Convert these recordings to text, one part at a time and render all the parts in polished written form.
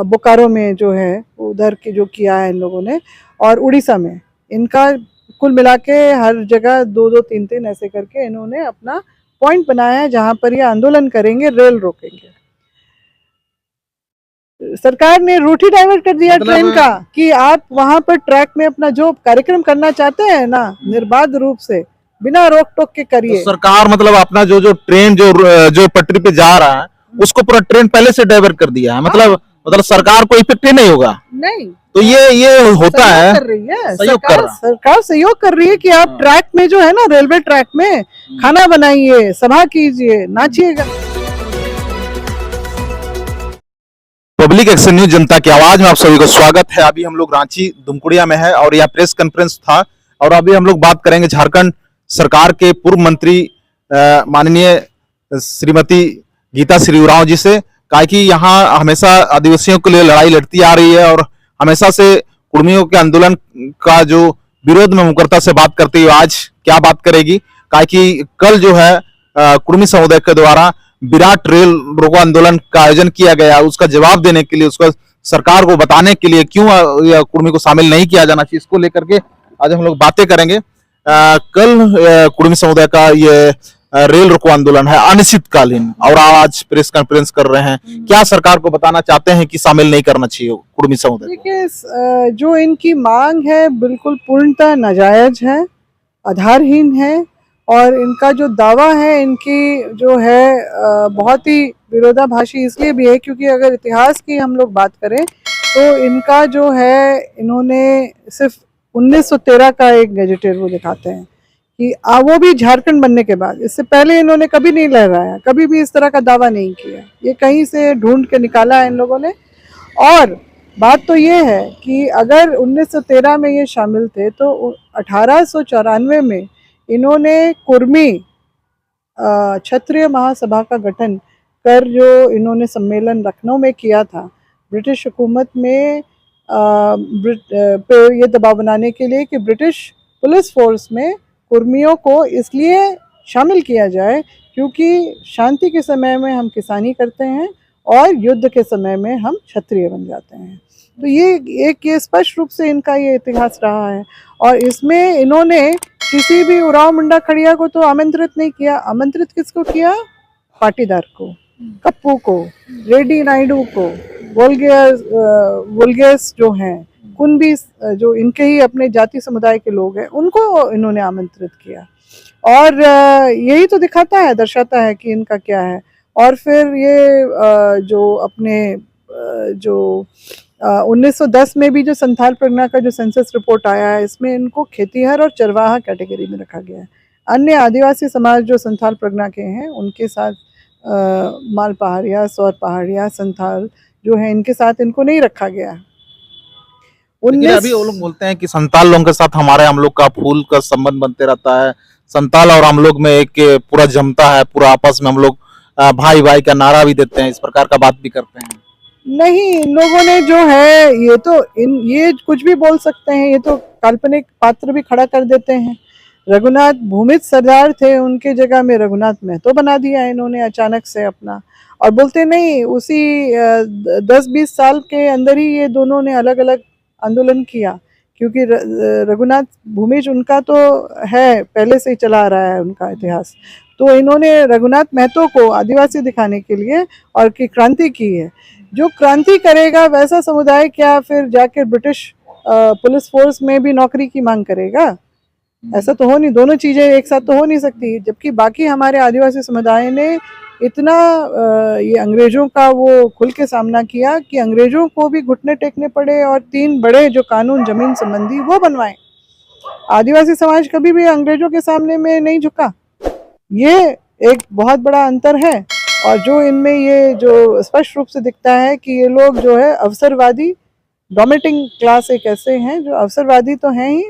बोकारो में जो है उधर के जो किया है इन लोगों ने, और उड़ीसा में, इनका कुल मिला के हर जगह 2-2, 3-3 ऐसे करके इन्होंने अपना पॉइंट बनाया है जहां पर ये आंदोलन करेंगे, रेल रोकेंगे। सरकार ने रूट ही डाइवर्ट कर दिया ट्रेन का कि आप वहां पर ट्रैक में अपना जो कार्यक्रम करना चाहते हैं ना, निर्बाध रूप से बिना रोक टोक के करिए। तो सरकार मतलब अपना जो ट्रेन जो पटरी पे जा रहा है उसको पूरा ट्रेन पहले से डाइवर्ट कर दिया है, मतलब सरकार को इफेक्ट ही नहीं होगा। नहीं, तो ये होता है, कर रही है सरकार सहयोग कर रही है कि आप ट्रैक में जो है ना, रेलवे ट्रैक में खाना बनाइए, सभा कीजिए, नाचिएगा। पब्लिक एक्शन न्यूज जनता की आवाज में आप सभी को स्वागत है। अभी हम लोग रांची दुमकुड़िया में है और यह प्रेस कॉन्फ्रेंस था, और अभी हम लोग बात करेंगे झारखंड सरकार के पूर्व मंत्री माननीय श्रीमती गीता श्री उरांव जी से, कहा कि यहाँ हमेशा आदिवासियों के लिए लड़ाई लड़ती आ रही है और हमेशा से कुर्मियों के आंदोलन का जो विरोध में मुकरता से बात करती है, आज क्या बात करेगी। कहा कि कल जो है कुर्मी समुदाय के द्वारा विराट रेल रोको आंदोलन का आयोजन किया गया, उसका जवाब देने के लिए, उसका सरकार को बताने के लिए क्यों कुर्मी को शामिल नहीं किया जाना चाहिए, इसको लेकर के आज हम लोग बातें करेंगे। कल कुर्मी समुदाय का ये रेल रोको आंदोलन है अनिश्चितकालीन, और आज प्रेस कॉन्फ्रेंस कर रहे हैं। क्या सरकार को बताना चाहते हैं कि शामिल नहीं करना चाहिए कुर्मी समुदाय? देखिए, जो इनकी मांग है बिल्कुल पूर्णतः नाजायज है, आधारहीन है, और इनका जो दावा है इनकी जो है बहुत ही विरोधाभासी इसलिए भी है क्योंकि अगर इतिहास की हम लोग बात करें तो इनका जो है, इन्होंने सिर्फ 1913 का एक गैजेटेड वो दिखाते हैं कि वो भी झारखंड बनने के बाद। इससे पहले इन्होंने कभी नहीं लहराया, कभी भी इस तरह का दावा नहीं किया, ये कहीं से ढूंढ के निकाला है इन लोगों ने। और बात तो ये है कि अगर 1913 में ये शामिल थे तो 1894 में इन्होंने कुर्मी क्षत्रिय महासभा का गठन कर जो इन्होंने सम्मेलन लखनऊ में किया था, ब्रिटिश हुकूमत में पे ये दबाव बनाने के लिए कि ब्रिटिश पुलिस फोर्स में कुर्मियों को इसलिए शामिल किया जाए क्योंकि शांति के समय में हम किसानी करते हैं और युद्ध के समय में हम क्षत्रिय बन जाते हैं। तो ये स्पष्ट रूप से इनका ये इतिहास रहा है, और इसमें इन्होंने किसी भी उरांव मुंडा खड़िया को तो आमंत्रित नहीं किया। आमंत्रित किसको किया? पाटीदार को, कप्पू को, रेड्डी नायडू को, वोल्गेस जो हैं, कुनबी जो इनके ही अपने जाति समुदाय के लोग हैं, उनको इन्होंने आमंत्रित किया। और यही तो दिखाता है, दर्शाता है कि इनका क्या है। और फिर ये जो अपने जो 1910 में भी जो संथाल परगना का जो सेंसस रिपोर्ट आया है, इसमें इनको खेतीहर और चरवाहा कैटेगरी में रखा गया है। अन्य आदिवासी समाज जो संथाल परगना के हैं उनके साथ माल पहाड़िया, सौर पहाड़िया, संथाल जो है, इनके साथ इनको नहीं रखा गया। अभी वो लोग बोलते हैं कि संताल लोगों के साथ हम लोग का फूल का संबंध बनते रहता है, संताल और हम लोग में एक पूरा जमता है, पूरा आपस में हम लोग भाई भाई का नारा भी देते हैं, इस प्रकार का बात भी करते हैं। नहीं, इन लोगों ने जो है ये कुछ भी बोल सकते हैं, ये तो काल्पनिक पात्र भी खड़ा कर देते हैं। रघुनाथ भूमिज सरदार थे, उनके जगह में रघुनाथ महतो बना दिया इन्होंने अचानक से अपना, और बोलते नहीं उसी 10-20 साल के अंदर ही ये दोनों ने अलग अलग आंदोलन किया, क्योंकि रघुनाथ भूमिज उनका तो है, पहले से ही चला आ रहा है उनका इतिहास। तो इन्होंने रघुनाथ महतो को आदिवासी दिखाने के लिए और की क्रांति की है। जो क्रांति करेगा वैसा समुदाय क्या फिर जाकर ब्रिटिश पुलिस फोर्स में भी नौकरी की मांग करेगा? ऐसा तो हो नहीं, दोनों चीजें एक साथ तो हो नहीं सकती। जबकि बाकी हमारे आदिवासी समुदाय ने इतना ये अंग्रेजों का वो खुल के सामना किया कि अंग्रेजों को भी घुटने टेकने पड़े और 3 बड़े जो कानून जमीन संबंधी वो बनवाए। आदिवासी समाज कभी भी अंग्रेजों के सामने में नहीं झुका। ये एक बहुत बड़ा अंतर है, और जो इनमें ये जो स्पष्ट रूप से दिखता है कि ये लोग जो है अवसरवादी, डोमिनेटिंग क्लास एक ऐसे हैं जो अवसरवादी तो हैं ही,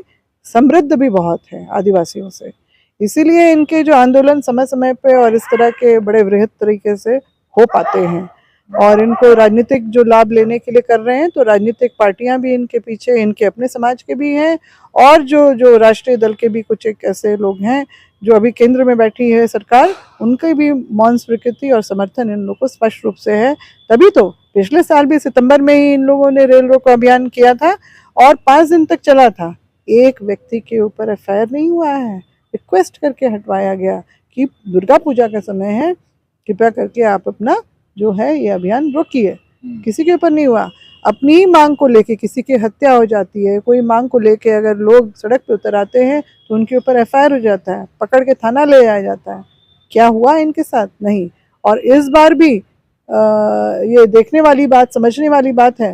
समृद्ध भी बहुत है आदिवासियों से। इसीलिए इनके जो आंदोलन समय समय पे और इस तरह के बड़े वृहद तरीके से हो पाते हैं। और इनको राजनीतिक जो लाभ लेने के लिए कर रहे हैं, तो राजनीतिक पार्टियां भी इनके पीछे, इनके अपने समाज के भी हैं और जो जो राष्ट्रीय दल के भी कुछ एक ऐसे लोग हैं जो अभी केंद्र में बैठी है सरकार, उनकी भी मौन स्वीकृति और समर्थन इन लोगों को स्पष्ट रूप से है। तभी तो पिछले साल भी सितंबर में ही इन लोगों ने रेल रोको अभियान किया था और 5 दिन तक चला था। एक व्यक्ति के ऊपर एफआईआर नहीं हुआ है, रिक्वेस्ट करके हटवाया गया कि दुर्गा पूजा का समय है, कृपया करके आप अपना जो है ये अभियान रोकिए। किसी के ऊपर नहीं हुआ। अपनी ही मांग को लेके किसी की हत्या हो जाती है, कोई मांग को लेके अगर लोग सड़क पे उतर आते हैं तो उनके ऊपर एफआईआर हो जाता है, पकड़ के थाना ले जाया जाता है। क्या हुआ इनके साथ? नहीं। और इस बार भी ये देखने वाली बात, समझने वाली बात है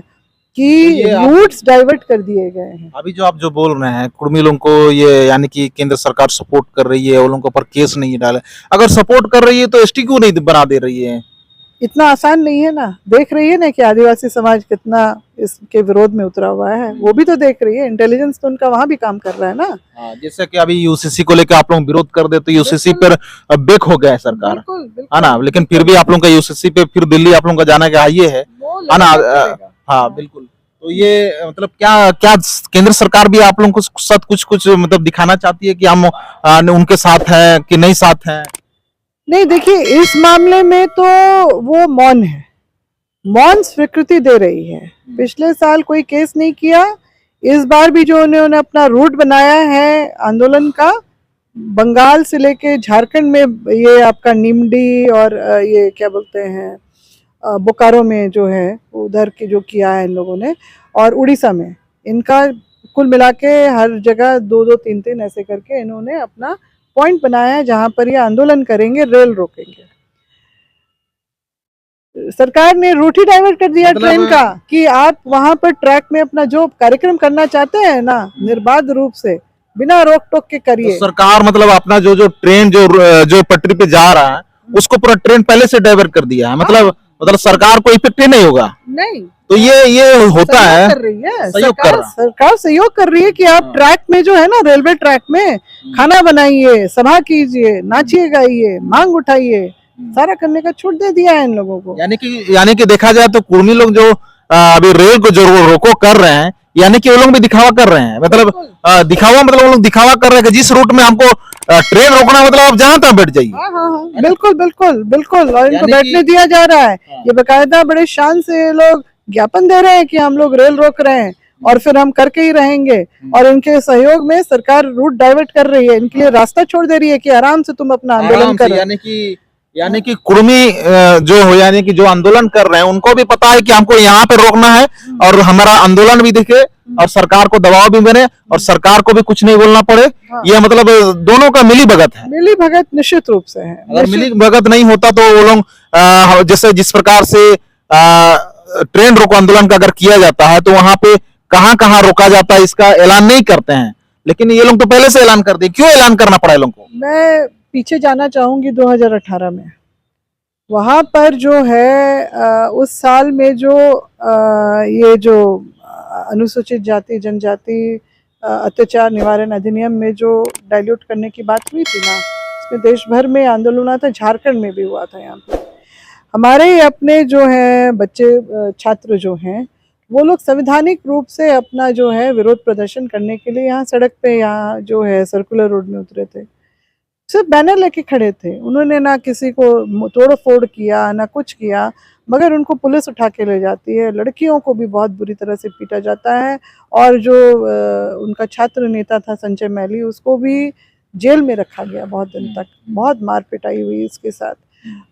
कि रूट्स डाइवर्ट कर दिए गए हैं। अभी जो आप जो बोल रहे हैं कुर्मी लोगों को, ये यानी कि केंद्र सरकार सपोर्ट कर रही है, उन लोगों के ऊपर केस नहीं डाले। अगर सपोर्ट कर रही है तो एसटी क्यों नहीं बना दे रही है? इतना आसान नहीं है ना। देख रही है ना कि आदिवासी समाज कितना इसके विरोध में उतरा हुआ है, वो भी तो देख रही है। इंटेलिजेंस तो उनका वहां भी काम कर रहा है ना। जैसे कि अभी यूसीसी को लेकर आप लोग विरोध कर दे तो यूसीसी पर बेक हो गया है सरकार, बिल्कुल, बिल्कुल। है ना, लेकिन फिर भी आप लोगों का यूसीसी पे फिर दिल्ली आप लोगों का जाना क्या ये है ना? हाँ बिल्कुल। तो ये मतलब क्या क्या केंद्र सरकार भी आप लोगों को साथ कुछ कुछ मतलब दिखाना चाहती है कि हम उनके साथ हैं कि नहीं साथ हैं? नहीं, देखिए इस मामले में तो वो मौन है, मौन स्वीकृति दे रही है। पिछले साल कोई केस नहीं किया, इस बार भी जो उन्होंने अपना रूट बनाया है आंदोलन का, बंगाल से लेके झारखंड में, ये आपका नीमडी और ये क्या बोलते हैं बोकारो में जो है उधर के जो किया है इन लोगों ने, और उड़ीसा में, इनका कुल मिला के हर जगह 2-2, 3-3 ऐसे करके इन्होंने अपना पॉइंट बनाया है जहां पर ये आंदोलन करेंगे, रेल रोकेंगे। सरकार ने रूट ही डाइवर्ट कर दिया ट्रेन का कि आप वहां पर ट्रैक में अपना जो कार्यक्रम करना चाहते हैं ना, निर्बाध रूप से बिना रोक टोक के करिए। तो सरकार मतलब अपना जो जो ट्रेन जो पटरी पे जा रहा है उसको पूरा ट्रेन पहले से डाइवर्ट कर दिया है। मतलब सरकार को इफेक्ट ही नहीं होगा। नहीं, तो ये होता है, कर रही है सरकार सहयोग कर रही है कि आप ट्रैक में जो है ना, रेलवे ट्रैक में खाना बनाइए, सभा कीजिए, नाचिए गाइए, मांग उठाइए, सारा करने का छूट दे दिया है इन लोगों को। यानी कि देखा जाए तो कुर्मी लोग जो अभी रेल को जो रोको कर रहे हैं, यानी कि वो लोग भी दिखावा कर रहे हैं। मतलब दिखावा, मतलब वो लोग दिखावा कर रहे हैं कि जिस रूट में हमको ट्रेन रोकना, मतलब आप जहां तहां बैठ जाइए। हाँ, बिल्कुल बिल्कुल बिल्कुल। और इनको बैठने दिया जा रहा है। ये बेकायदा बड़े शान से ये लोग ज्ञापन दे रहे हैं कि हम लोग रेल रोक रहे हैं और फिर हम करके ही रहेंगे, और इनके सहयोग में सरकार रूट डाइवर्ट कर रही है, इनके लिए रास्ता छोड़ दे रही है कि आराम से तुम अपना आंदोलन करो। यानी कि कुर्मी जो हो, यानी कि जो आंदोलन कर रहे हैं उनको भी पता है कि हमको यहाँ पे रोकना है और हमारा आंदोलन भी दिखे और सरकार को दबाव भी बने और सरकार को भी कुछ नहीं बोलना पड़े। ये मतलब दोनों का मिली भगत है। मिली भगत निश्चित रूप से है। अगर मिली भगत नहीं होता तो वो लोग जैसे जिस प्रकार से ट्रेन रोको आंदोलन का अगर किया जाता है तो वहां पे कहाँ कहाँ रोका जाता है इसका ऐलान नहीं करते हैं, लेकिन ये लोग तो पहले से ऐलान कर दिए। क्यों ऐलान करना पड़ा लोगों को? मैं पीछे जाना चाहूंगी 2018 में। वहां पर जो है उस साल में जो ये जो अनुसूचित जाति जनजाति अत्याचार निवारण अधिनियम में जो डाइल्यूट करने की बात हुई थी ना, इसमें देश भर में आंदोलन हुआ था, झारखंड में भी हुआ था। यहाँ पे हमारे अपने जो है बच्चे छात्र जो हैं वो लोग संवैधानिक रूप से अपना जो है विरोध प्रदर्शन करने के लिए यहाँ सड़क पे, यहाँ जो है सर्कुलर रोड में उतरे थे, सिर्फ बैनर लेके खड़े थे। उन्होंने ना किसी को तोड़ फोड़ किया ना कुछ किया, मगर उनको पुलिस उठा के ले जाती है। लड़कियों को भी बहुत बुरी तरह से पीटा जाता है, और जो उनका छात्र नेता था संजय मैली, उसको भी जेल में रखा गया बहुत दिन तक, बहुत मार पिटाई हुई इसके साथ।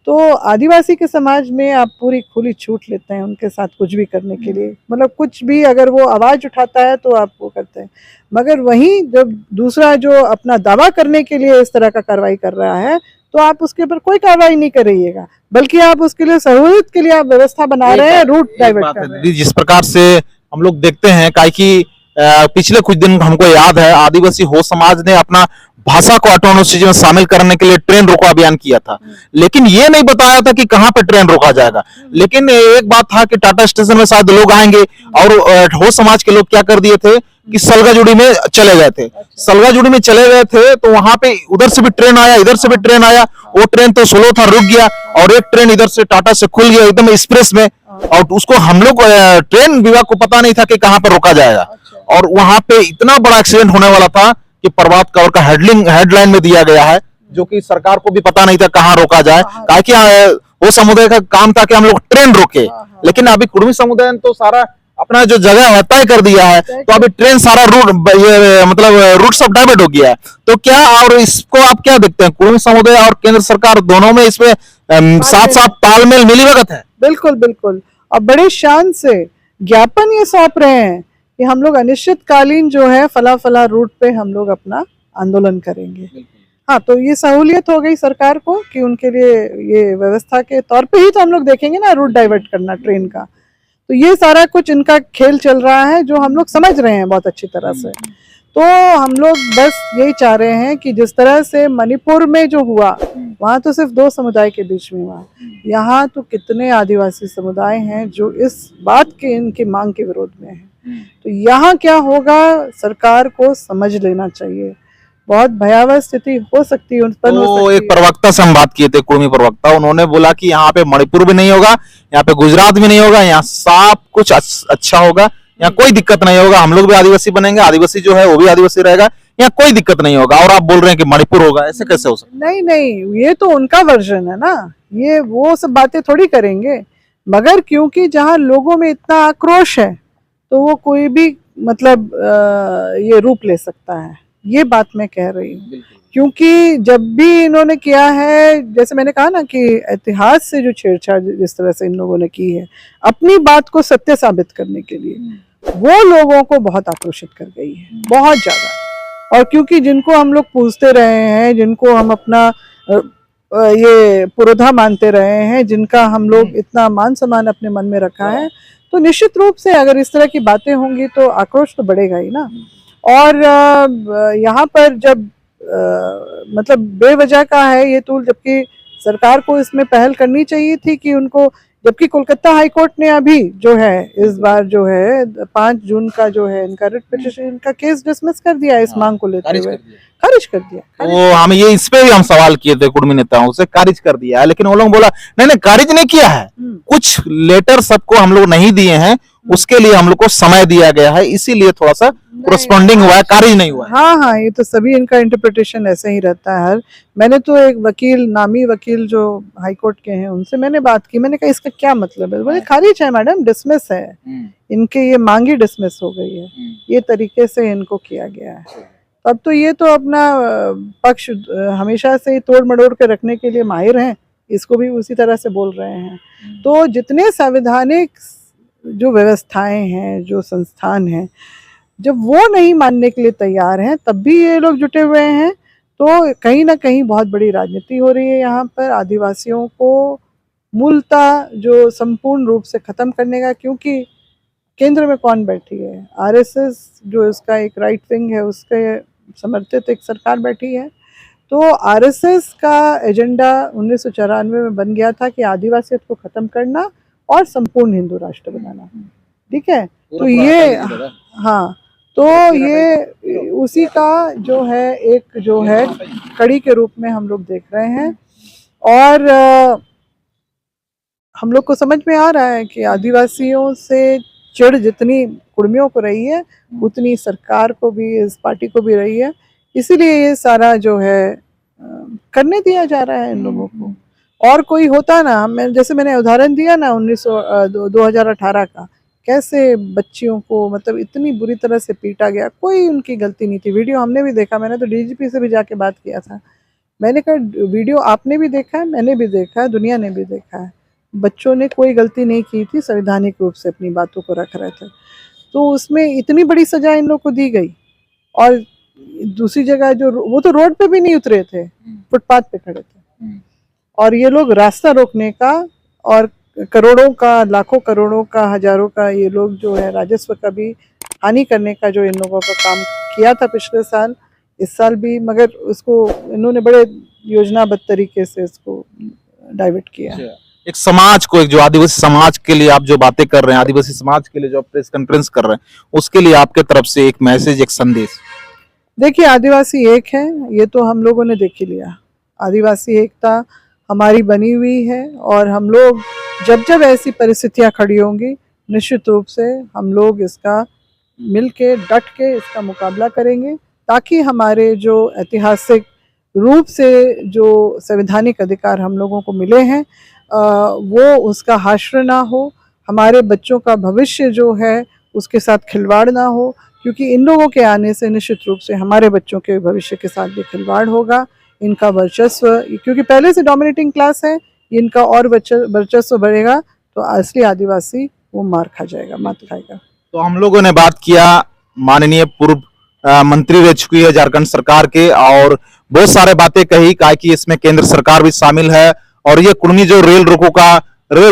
तो आदिवासी के समाज में आप पूरी खुली छूट लेते हैं उनके साथ कुछ भी करने के लिए, मतलब कुछ भी अगर वो आवाज उठाता है तो आप वो करते हैं। मगर वहीं जब दूसरा जो अपना दावा करने के लिए इस तरह का कार्रवाई कर रहा है तो आप उसके ऊपर कोई कार्रवाई नहीं करिएगा, बल्कि आप उसके लिए सहूलियत के लिए आप व्यवस्था बना रहे हैं, रूट डाइवर्ट कर रहे हैं। जिस प्रकार से हम लोग देखते हैं, काहे कि पिछले कुछ दिन हमको याद है आदिवासी हो समाज ने अपना भाषा को ऑटोनोमस में शामिल करने के लिए ट्रेन रोको अभियान किया था, लेकिन ये नहीं बताया था कि कहां पे ट्रेन रोका जाएगा। लेकिन एक बात था कि टाटा स्टेशन में शायद लोग आएंगे, और हो समाज के लोग क्या कर दिए थे कि सलगाजुड़ी में चले गए थे। सलगाजुड़ी में चले गए थे तो वहां पे उधर से भी ट्रेन आया, इधर से भी ट्रेन आया, वो ट्रेन तो स्लो था, रुक गया, और एक ट्रेन इधर से टाटा से खुल गया एकदम एक्सप्रेस में, और उसको हम लोग ट्रेन विभाग को पता नहीं था कि कहां पर रोका जाएगा, और वहां पे इतना बड़ा एक्सीडेंट होने वाला था कि प्रभात खबर का हेडलाइन में दिया गया है, जो कि सरकार को भी पता नहीं था कहां रोका जाए, काहे कि वो समुदाय का काम था कि हम लोग ट्रेन रोके। लेकिन अभी कुर्मी समुदाय ने तो सारा अपना जो जगह है तय कर दिया है, तो अभी ट्रेन सारा रूट मतलब रूट सब डाइवर्ट हो गया है। तो क्या, और इसको आप क्या देखते हैं, कुर्मी समुदाय और केंद्र सरकार दोनों में इसमें साथ साथ तालमेल मिलीभगत है? बिल्कुल बिल्कुल, और बड़े शान से ज्ञापन ये सौंप रहे हैं कि हम लोग अनिश्चितकालीन जो है फला फला रूट पे हम लोग अपना आंदोलन करेंगे। हाँ, तो ये सहूलियत हो गई सरकार को कि उनके लिए ये व्यवस्था के तौर पे ही तो हम लोग देखेंगे ना रूट डाइवर्ट करना ट्रेन का। तो ये सारा कुछ इनका खेल चल रहा है जो हम लोग समझ रहे हैं बहुत अच्छी तरह से। तो हम लोग बस यही चाह रहे हैं कि जिस तरह से मणिपुर में जो हुआ, वहाँ तो सिर्फ 2 समुदाय के बीच में हुआ, यहाँ तो कितने आदिवासी समुदाय हैं जो इस बात के इनकी मांग के विरोध में हैं। तो यहाँ क्या होगा, सरकार को समझ लेना चाहिए, बहुत भयावह स्थिति हो सकती है, उत्पन्न हो सकती है। एक प्रवक्ता से हम बात किए थे, कुर्मी प्रवक्ता, उन्होंने बोला कि यहाँ पे मणिपुर भी नहीं होगा, यहाँ पे गुजरात भी नहीं होगा, यहाँ सब कुछ अच्छा होगा, यहाँ कोई दिक्कत नहीं होगा, हम लोग भी आदिवासी बनेंगे, आदिवासी जो है वो भी आदिवासी रहेगा, यहाँ कोई दिक्कत नहीं होगा। और आप बोल रहे हैं कि मणिपुर होगा, ऐसे कैसे हो सकता? नहीं नहीं, ये तो उनका वर्जन है ना, ये वो सब बातें थोड़ी करेंगे। मगर क्योंकि जहाँ लोगों में इतना आक्रोश है तो वो कोई भी मतलब ये रूप ले सकता है, ये बात मैं कह रही हूँ। क्योंकि जब भी इन्होंने किया है, जैसे मैंने कहा ना कि इतिहास से जो छेड़छाड़ जिस तरह से इन लोगों ने की है अपनी बात को सत्य साबित करने के लिए, वो लोगों को बहुत आक्रोशित कर गई है, बहुत ज्यादा। और क्योंकि जिनको हम लोग पूछते रहे हैं, जिनको हम अपना ये पुरोधा मानते रहे हैं, जिनका हम लोग इतना मान सम्मान अपने मन में रखा है, तो निश्चित रूप से अगर इस तरह की बातें होंगी तो आक्रोश तो बढ़ेगा ही ना। और यहाँ पर जब मतलब बेवजह का है ये टूल, जबकि सरकार को इसमें पहल करनी चाहिए थी कि उनको, जबकि कोलकाता हाई कोर्ट ने अभी जो है इस बार जो है 5 जून का जो है इनका रिट पिटीशन, इनका केस डिसमिस कर दिया इस मांग को लेते हुए, खारिज कर दिया। वो हम ये इस पे भी हम सवाल किए थे कुर्मी नेताओं से, खारिज कर दिया है, लेकिन वो लोग बोला नहीं नहीं खारिज नहीं किया है, कुछ लेटर सबको हम लोग नहीं दिए हैं, उसके लिए हम लोग को समय दिया गया है, इसीलिए थोड़ा सा कोरस्पॉन्डिंग हुआ है, खारिज नहीं हुआ है। हाँ हाँ, ये तो सभी इनका इंटरप्रिटेशन ऐसे ही रहता है। मैंने तो एक वकील, नामी वकील जो हाई कोर्ट के हैं, उनसे मैंने बात की, मैंने कहा इसका क्या मतलब है? बोले खारिज है मैडम, डिसमिस है, इनके ये मांगी डिसमिस हो गई है, ये तरीके से इनको किया गया है। अब तो ये तो अपना पक्ष हमेशा से ही तोड़ मड़ोड़ के रखने के लिए माहिर हैं, इसको भी उसी तरह से बोल रहे हैं। तो जितने संवैधानिक जो व्यवस्थाएं हैं, जो संस्थान हैं, जब वो नहीं मानने के लिए तैयार हैं, तब भी ये लोग जुटे हुए हैं, तो कहीं ना कहीं बहुत बड़ी राजनीति हो रही है यहाँ पर आदिवासियों को मूलतः जो संपूर्ण रूप से खत्म करने का। क्योंकि केंद्र में कौन बैठी है? आरएसएस जो इसका एक राइट विंग है, उसके समर्थित एक सरकार बैठी है। तो आरएसएस का एजेंडा 1994 में बन गया था कि आदिवासियत को खत्म करना और संपूर्ण हिंदू राष्ट्र बनाना, ठीक है? तो ये, हाँ, तो ये उसी का जो है एक जो है कड़ी के रूप में हम लोग देख रहे हैं। और हम लोग को समझ में आ रहा है कि आदिवासियों से चिढ़ जितनी कुर्मियों को रही है, उतनी सरकार को भी, इस पार्टी को भी रही है। इसीलिए ये सारा जो है करने दिया जा रहा है इन लोगों को। और कोई होता ना, मैं जैसे मैंने उदाहरण दिया ना 2018 का, कैसे बच्चियों को मतलब इतनी बुरी तरह से पीटा गया, कोई उनकी गलती नहीं थी। वीडियो हमने भी देखा, मैंने तो डीजीपी से भी जाके बात किया था। मैंने कहा वीडियो आपने भी देखा है, मैंने भी देखा है, दुनिया ने भी देखा है, बच्चों ने कोई गलती नहीं की थी, संवैधानिक रूप से अपनी बातों को रख रहे थे। तो उसमें इतनी बड़ी सजा इन लोग को दी गई। और दूसरी जगह जो वो तो रोड पे भी नहीं उतरे थे, फुटपाथ पे खड़े थे, और ये लोग रास्ता रोकने का और करोड़ों का, लाखों करोड़ों का, हजारों का ये लोग जो है राजस्व का भी हानि करने का जो इन लोगों का काम किया था पिछले साल, इस साल भी, मगर उसको इन्होंने बड़े योजनाबद्ध तरीके से इसको डाइवर्ट किया है। एक समाज को, एक जो आदिवासी समाज के लिए आप जो बातें कर रहे हैं, आदिवासी समाज के लिए जो आप प्रेस कॉन्फ्रेंस कर रहे हैं, उसके लिए आपके तरफ से एक मैसेज, एक संदेश। देखिए, आदिवासी एक है, ये तो हम लोगों ने देख ही लिया। आदिवासी एकता हमारी बनी हुई है और हम लोग जब जब ऐसी परिस्थितियां खड़ी होंगी, निश्चित रूप से हम लोग इसका मिल के डट के इसका मुकाबला करेंगे, ताकि हमारे जो ऐतिहासिक रूप से जो संवैधानिक अधिकार हम लोगों को मिले हैं वो उसका हाश्र ना हो, हमारे बच्चों का भविष्य जो है उसके साथ खिलवाड़ ना हो, क्योंकि इन लोगों के आने से निश्चित रूप से हमारे बच्चों के भविष्य के साथ भी खिलवाड़ होगा। इनका वर्चस्व, क्योंकि पहले से डोमिनेटिंग क्लास है, इनका और वर्चस्व बढ़ेगा तो असली आदिवासी वो मार खा जाएगा, मात खाएगा। तो हम लोगों ने बात किया, माननीय पूर्व मंत्री रह चुकी है झारखंड सरकार के, और बहुत सारे बातें कही, कहा कि इसमें केंद्र सरकार भी शामिल है, और ये कुर्मी जो रेल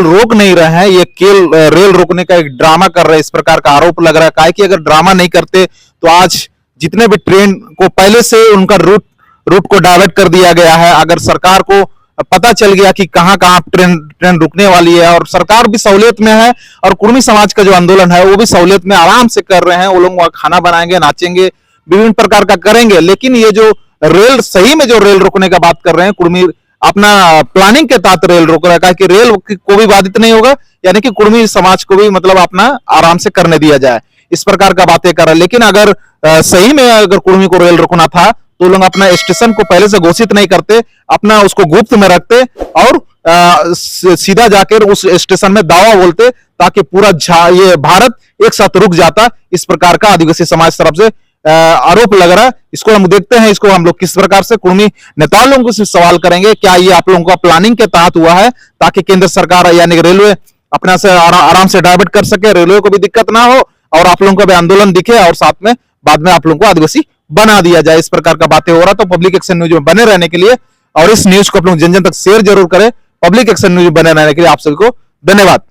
रोक नहीं रहे हैं, ये रेल रोकने का एक ड्रामा कर रहे हैं, इस प्रकार का आरोप लग रहा है। कहा कि अगर ड्रामा नहीं करते तो आज जितने भी ट्रेन को पहले से उनका रूट को डाइवर्ट कर दिया गया है। अगर सरकार को पता चल गया कि कहां कहां ट्रेन रुकने वाली है, और सरकार भी सहूलियत में है, और कुर्मी समाज का जो आंदोलन है वो भी सहूलियत में आराम से कर रहे हैं। वो लोग वहां खाना बनाएंगे, नाचेंगे, विभिन्न प्रकार का करेंगे, लेकिन ये जो रेल, सही में जो रेल रोकने का बात कर रहे हैं, कुर्मी अपना प्लानिंग के तहत रेल रोक रहा है कि रेल को भी बाधित नहीं होगा, यानी कि कुर्मी समाज को भी मतलब अपना आराम से करने दिया जाए, इस प्रकार का बातें कर रहे हैं। लेकिन अगर सही में अगर कुर्मी को रेल रोकना था तो लोग अपना स्टेशन को पहले से घोषित नहीं करते, अपना उसको गुप्त में रखते और सीधा जाकर उस स्टेशन में दावा बोलते, ताकि पूरा ये भारत एक साथ रुक जाता। इस प्रकार का आदिवासी समाज तरफ से आरोप लग रहा है। इसको हम देखते हैं, इसको हम लोग किस प्रकार से कुर्मी नेताओं लोगों से सवाल करेंगे, क्या ये आप लोगों का प्लानिंग के तहत हुआ है, ताकि केंद्र सरकार यानी रेलवे अपना से आराम से डाइवर्ट कर सके, रेलवे को भी दिक्कत ना हो, और आप लोगों का भी आंदोलन दिखे, और साथ में बाद में आप लोगों को आदिवासी बना दिया जाए। इस प्रकार का बातें हो रहा। तो पब्लिक एक्शन न्यूज में बने रहने के लिए और इस न्यूज को आप लोग जन जन तक शेयर जरूर करें। पब्लिक एक्शन न्यूज में बने रहने के लिए आप सभी को धन्यवाद।